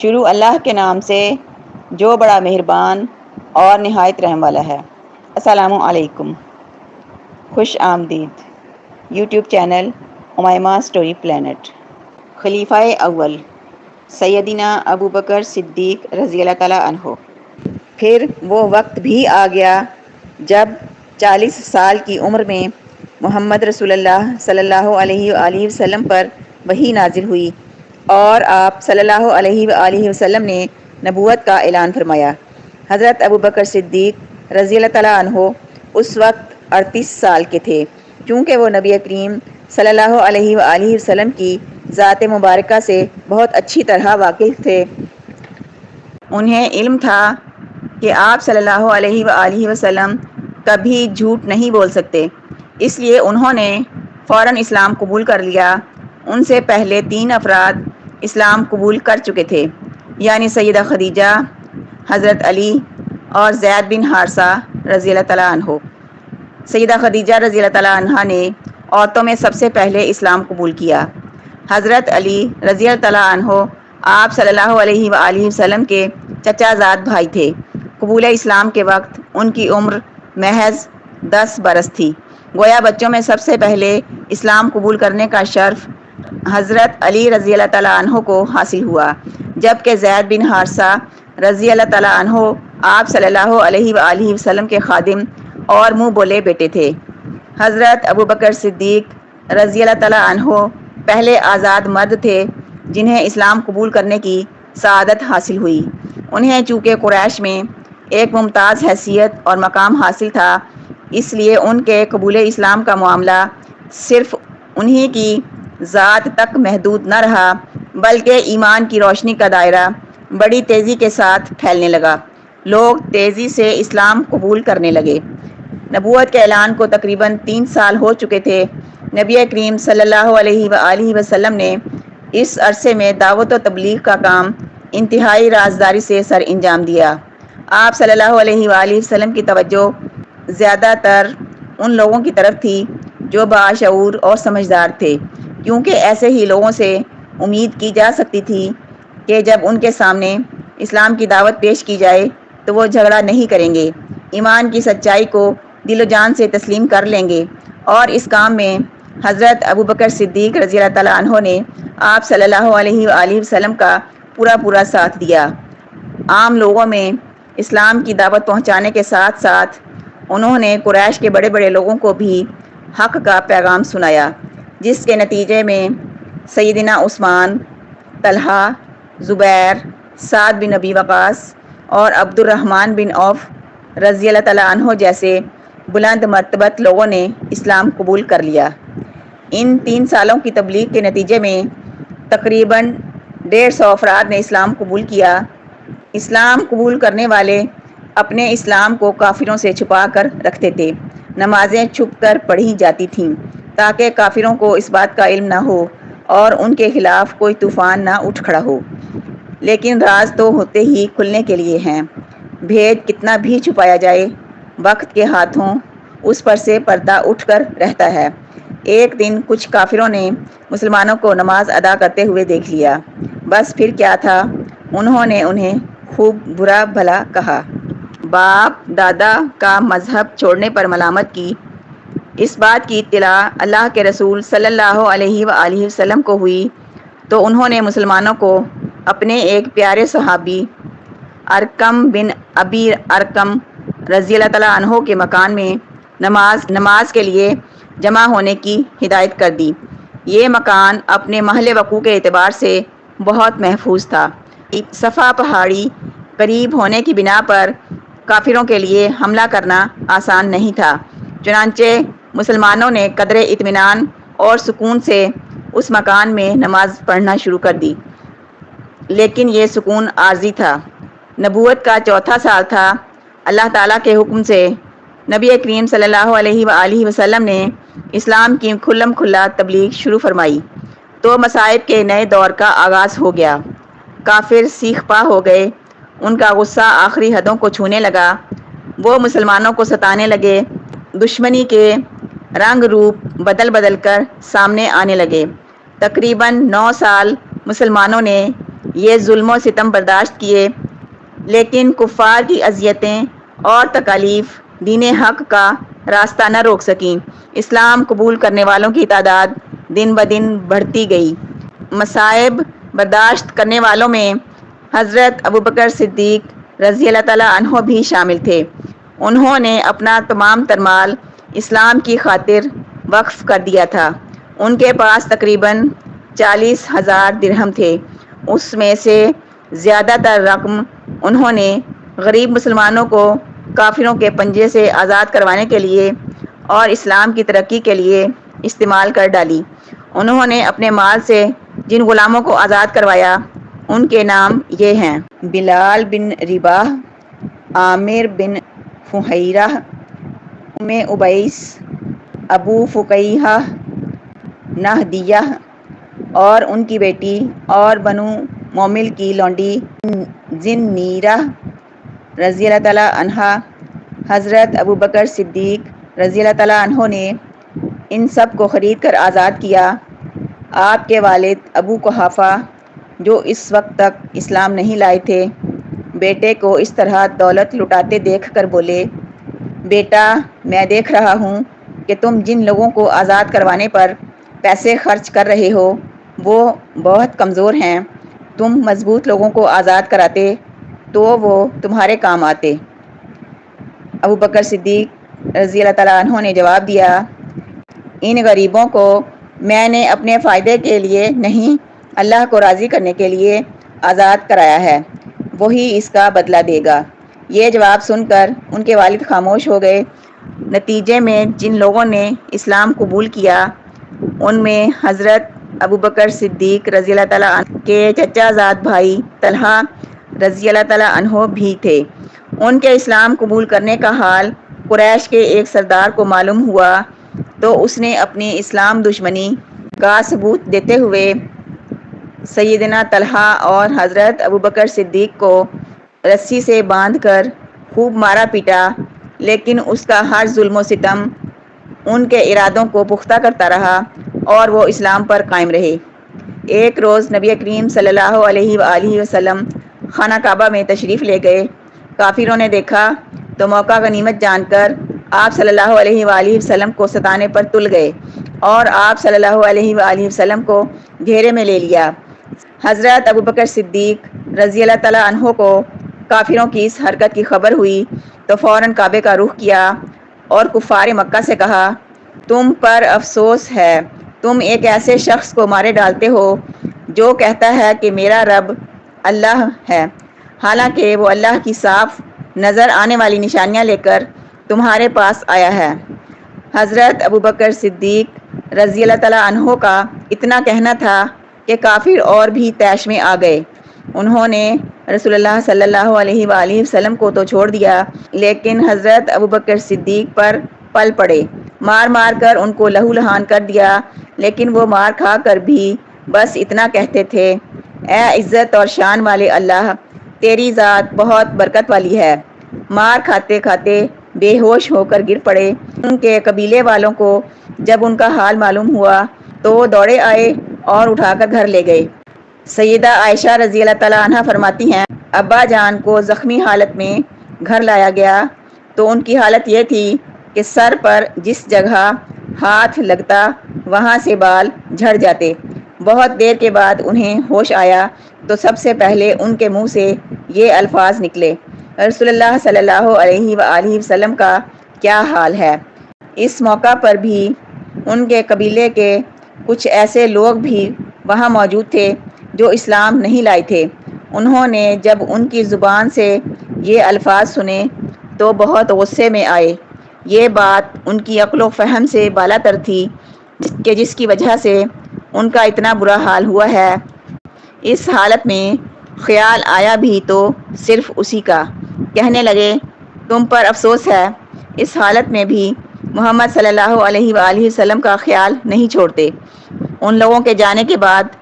شروع اللہ کے نام سے جو بڑا مہربان اور نہایت رحم والا ہے۔ السلام علیکم، خوش آمدید YouTube channel Umaima story planet. خلیفہ اول سیدنا ابو بکر صدیق رضی اللہ تعالیٰ عنہ۔ پھر وہ وقت بھی آ گیا جب 40 سال کی عمر میں محمد رسول اللہ صلی اللہ علیہ وآلہ وسلم پر وحی نازل ہوئی اور آپ صلی اللہ علیہ وآلہ وسلم نے نبوت کا اعلان فرمایا۔ حضرت ابو بکر صدیق رضی اللہ تعالیٰ عنہ اس وقت 38 سال کے تھے، چونکہ وہ نبی کریم صلی اللہ علیہ وآلہ وسلم کی ذات مبارکہ سے بہت اچھی طرح واقف تھے۔ انہیں علم تھا کہ آپ صلی اللہ علیہ وآلہ وسلم کبھی جھوٹ نہیں بول سکتے، اس لیے انہوں نے فوراً اسلام قبول کر لیا۔ ان سے پہلے 3 افراد اسلام قبول کر چکے تھے، یعنی سیدہ خدیجہ، حضرت علی اور زید بن حارثہ رضی اللہ تعالیٰ عنہ۔ سیدہ خدیجہ رضی اللہ تعالیٰ عنہ نے عورتوں میں سب سے پہلے اسلام قبول کیا۔ حضرت علی رضی اللہ تعالیٰ عنہ آپ صلی اللہ علیہ وآلہ وسلم کے چچا زاد بھائی تھے۔ قبول اسلام کے وقت ان کی عمر محض 10 برس تھی، گویا بچوں میں سب سے پہلے اسلام قبول کرنے کا شرف حضرت علی رضی اللہ تعالیٰ عنہ کو حاصل ہوا، جبکہ زید بن حارثہ رضی اللہ تعالیٰ عنہ آپ صلی اللہ علیہ وآلہ وسلم کے خادم اور منہ بولے بیٹے تھے۔ حضرت ابو بکر صدیق رضی اللہ تعالیٰ عنہ پہلے آزاد مرد تھے جنہیں اسلام قبول کرنے کی سعادت حاصل ہوئی۔ انہیں چونکہ قریش میں ایک ممتاز حیثیت اور مقام حاصل تھا، اس لیے ان کے قبول اسلام کا معاملہ صرف انہی کی ذات تک محدود نہ رہا، بلکہ ایمان کی روشنی کا دائرہ بڑی تیزی کے ساتھ پھیلنے لگا۔ لوگ تیزی سے اسلام قبول کرنے لگے۔ نبوت کے اعلان کو تقریباً 3 سال ہو چکے تھے۔ نبی کریم صلی اللہ علیہ وآلہ وسلم نے اس عرصے میں دعوت و تبلیغ کا کام انتہائی رازداری سے سر انجام دیا۔ آپ صلی اللہ علیہ وآلہ وسلم کی توجہ زیادہ تر ان لوگوں کی طرف تھی جو باشعور اور سمجھدار تھے، کیونکہ ایسے ہی لوگوں سے امید کی جا سکتی تھی کہ جب ان کے سامنے اسلام کی دعوت پیش کی جائے تو وہ جھگڑا نہیں کریں گے، ایمان کی سچائی کو دل و جان سے تسلیم کر لیں گے، اور اس کام میں حضرت ابو بکر صدیق رضی اللہ تعالیٰ عنہ نے آپ صلی اللہ علیہ وآلہ وسلم کا پورا ساتھ دیا۔ عام لوگوں میں اسلام کی دعوت پہنچانے کے ساتھ ساتھ انہوں نے قریش کے بڑے بڑے لوگوں کو بھی حق کا پیغام سنایا، جس کے نتیجے میں سیدنا عثمان، طلحہ، زبیر، سعد بن ابی وقاص اور عبد الرحمن بن عوف رضی اللہ تعالیٰ عنہ جیسے بلند مرتبت لوگوں نے اسلام قبول کر لیا۔ ان 3 سالوں کی تبلیغ کے نتیجے میں تقریباً 150 افراد نے اسلام قبول کیا۔ اسلام قبول کرنے والے اپنے اسلام کو کافروں سے چھپا کر رکھتے تھے۔ نمازیں چھپ کر پڑھی جاتی تھیں تاکہ کافروں کو اس بات کا علم نہ ہو اور ان کے خلاف کوئی طوفان نہ اٹھ کھڑا ہو۔ لیکن راز تو ہوتے ہی کھلنے کے لیے ہیں، بھید کتنا بھی چھپایا جائے، وقت کے ہاتھوں اس پر سے پردہ اٹھ کر رہتا ہے۔ ایک دن کچھ کافروں نے مسلمانوں کو نماز ادا کرتے ہوئے دیکھ لیا، بس پھر کیا تھا، انہوں نے انہیں خوب برا بھلا کہا، باپ دادا کا مذہب چھوڑنے پر ملامت کی۔ اس بات کی اطلاع اللہ کے رسول صلی اللہ علیہ وآلہ وسلم کو ہوئی تو انہوں نے مسلمانوں کو اپنے ایک پیارے صحابی ارقم بن ابی ارقم رضی اللہ تعالیٰ عنہ کے مکان میں نماز کے لیے جمع ہونے کی ہدایت کر دی۔ یہ مکان اپنے محل وقوع کے اعتبار سے بہت محفوظ تھا۔ صفا پہاڑی قریب ہونے کی بنا پر کافروں کے لیے حملہ کرنا آسان نہیں تھا، چنانچہ مسلمانوں نے قدر اطمینان اور سکون سے اس مکان میں نماز پڑھنا شروع کر دی۔ لیکن یہ سکون عارضی تھا۔ نبوت کا 4تھا سال تھا۔ اللہ تعالیٰ کے حکم سے نبی کریم صلی اللہ علیہ وآلہ وسلم نے اسلام کی کھلم کھلا تبلیغ شروع فرمائی تو مصائب کے نئے دور کا آغاز ہو گیا۔ کافر سیخ پا ہو گئے، ان کا غصہ آخری حدوں کو چھونے لگا، وہ مسلمانوں کو ستانے لگے، دشمنی کے رنگ روپ بدل کر سامنے آنے لگے۔ تقریباً 9 سال مسلمانوں نے یہ ظلم و ستم برداشت کیے، لیکن کفار کی اذیتیں اور تکالیف دین حق کا راستہ نہ روک سکیں۔ اسلام قبول کرنے والوں کی تعداد دن بدن بڑھتی گئی۔ مصائب برداشت کرنے والوں میں حضرت ابوبکر صدیق رضی اللہ تعالیٰ عنہ بھی شامل تھے۔ انہوں نے اپنا تمام تر مال اسلام کی خاطر وقف کر دیا تھا۔ ان کے پاس تقریباً 40,000 درہم تھے۔ اس میں سے زیادہ تر رقم انہوں نے غریب مسلمانوں کو کافروں کے پنجے سے آزاد کروانے کے لیے اور اسلام کی ترقی کے لیے استعمال کر ڈالی۔ انہوں نے اپنے مال سے جن غلاموں کو آزاد کروایا ان کے نام یہ ہیں: بلال بن رباح، عامر بن فہیرہ، ام عبیس، ابو فقیہہ، نہدیہ اور ان کی بیٹی، اور بنو مومل کی لونڈی ذنیرہ رضی اللہ تعالیٰ عنہا۔ حضرت ابوبکر صدیق رضی اللہ تعالیٰ عنہ نے ان سب کو خرید کر آزاد کیا۔ آپ کے والد ابو قحافہ، جو اس وقت تک اسلام نہیں لائے تھے، بیٹے کو اس طرح دولت لٹاتے دیکھ کر بولے: بیٹا، میں دیکھ رہا ہوں کہ تم جن لوگوں کو آزاد کروانے پر پیسے خرچ کر رہے ہو وہ بہت کمزور ہیں۔ تم مضبوط لوگوں کو آزاد کراتے تو وہ تمہارے کام آتے۔ ابو بکر صدیق رضی اللہ تعالیٰ عنہ نے جواب دیا: ان غریبوں کو میں نے اپنے فائدے کے لیے نہیں، اللہ کو راضی کرنے کے لیے آزاد کرایا ہے، وہی اس کا بدلہ دے گا۔ یہ جواب سن کر ان کے والد خاموش ہو گئے۔ نتیجے میں جن لوگوں نے اسلام قبول کیا ان میں حضرت ابوبکر صدیق رضی اللہ تعالیٰ عنہ کے چچا زاد بھائی طلحہ رضی اللہ تعالیٰ عنہ بھی تھے۔ ان کے اسلام قبول کرنے کا حال قریش کے ایک سردار کو معلوم ہوا تو اس نے اپنی اسلام دشمنی کا ثبوت دیتے ہوئے سیدنا طلحہ اور حضرت ابوبکر صدیق کو رسی سے باندھ کر خوب مارا پیٹا، لیکن اس کا ہر ظلم و ستم ان کے ارادوں کو پختہ کرتا رہا اور وہ اسلام پر قائم رہے۔ ایک روز نبی کریم صلی اللہ علیہ وآلہ وسلم خانہ کعبہ میں تشریف لے گئے۔ کافروں نے دیکھا تو موقع غنیمت جان کر آپ صلی اللہ علیہ وآلہ وسلم کو ستانے پر تل گئے اور آپ صلی اللہ علیہ وآلہ وسلم کو گھیرے میں لے لیا۔ حضرت ابوبکر صدیق رضی اللہ تعالیٰ عنہ کو کافروں کی اس حرکت کی خبر ہوئی تو فوراً کعبے کا رخ کیا اور کفار مکہ سے کہا: تم پر افسوس ہے، تم ایک ایسے شخص کو مارے ڈالتے ہو جو کہتا ہے کہ میرا رب اللہ ہے، حالانکہ وہ اللہ کی صاف نظر آنے والی نشانیاں لے کر تمہارے پاس آیا ہے۔ حضرت ابوبکر صدیق رضی اللہ تعالیٰ عنہ کا اتنا کہنا تھا کہ کافر اور بھی طیش میں آ گئے۔ انہوں نے رسول اللہ صلی اللہ علیہ وآلہ وسلم کو تو چھوڑ دیا، لیکن حضرت ابوبکر صدیق پر پل پڑے، مار مار کر ان کو لہو لہان کر دیا، لیکن وہ مار کھا کر بھی بس اتنا کہتے تھے: اے عزت اور شان والے اللہ، تیری ذات بہت برکت والی ہے۔ مار کھاتے کھاتے بے ہوش ہو کر گر پڑے۔ ان کے قبیلے والوں کو جب ان کا حال معلوم ہوا تو وہ دوڑے آئے اور اٹھا کر گھر لے گئے۔ سیدہ عائشہ رضی اللہ تعالیٰ عنہ فرماتی ہیں: ابا جان کو زخمی حالت میں گھر لایا گیا تو ان کی حالت یہ تھی کہ سر پر جس جگہ ہاتھ لگتا وہاں سے بال جھڑ جاتے۔ بہت دیر کے بعد انہیں ہوش آیا تو سب سے پہلے ان کے منہ سے یہ الفاظ نکلے: رسول اللہ صلی اللہ علیہ وآلہ وسلم کا کیا حال ہے؟ اس موقع پر بھی ان کے قبیلے کے کچھ ایسے لوگ بھی وہاں موجود تھے جو اسلام نہیں لائے تھے۔ انہوں نے جب ان کی زبان سے یہ الفاظ سنے تو بہت غصے میں آئے۔ یہ بات ان کی عقل و فہم سے بالاتر تھی کہ جس کی وجہ سے ان کا اتنا برا حال ہوا ہے۔ اس حالت میں خیال آیا بھی تو صرف اسی کا۔ کہنے لگے: تم پر افسوس ہے، اس حالت میں بھی محمد صلی اللہ علیہ وآلہ وسلم کا خیال نہیں چھوڑتے۔ ان لوگوں کے جانے کے بعد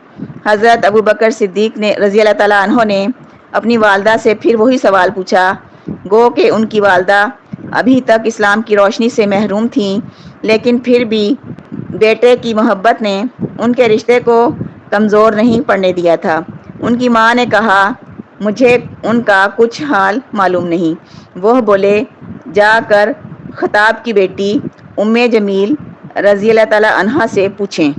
حضرت ابوبکر صدیق نے رضی اللہ تعالیٰ عنہ نے اپنی والدہ سے پھر وہی سوال پوچھا، گو کہ ان کی والدہ ابھی تک اسلام کی روشنی سے محروم تھیں، لیکن پھر بھی بیٹے کی محبت نے ان کے رشتے کو کمزور نہیں پڑنے دیا تھا۔ ان کی ماں نے کہا مجھے ان کا کچھ حال معلوم نہیں۔ وہ بولے جا کر خطاب کی بیٹی ام جمیل رضی اللہ تعالی عنہا سے پوچھیں۔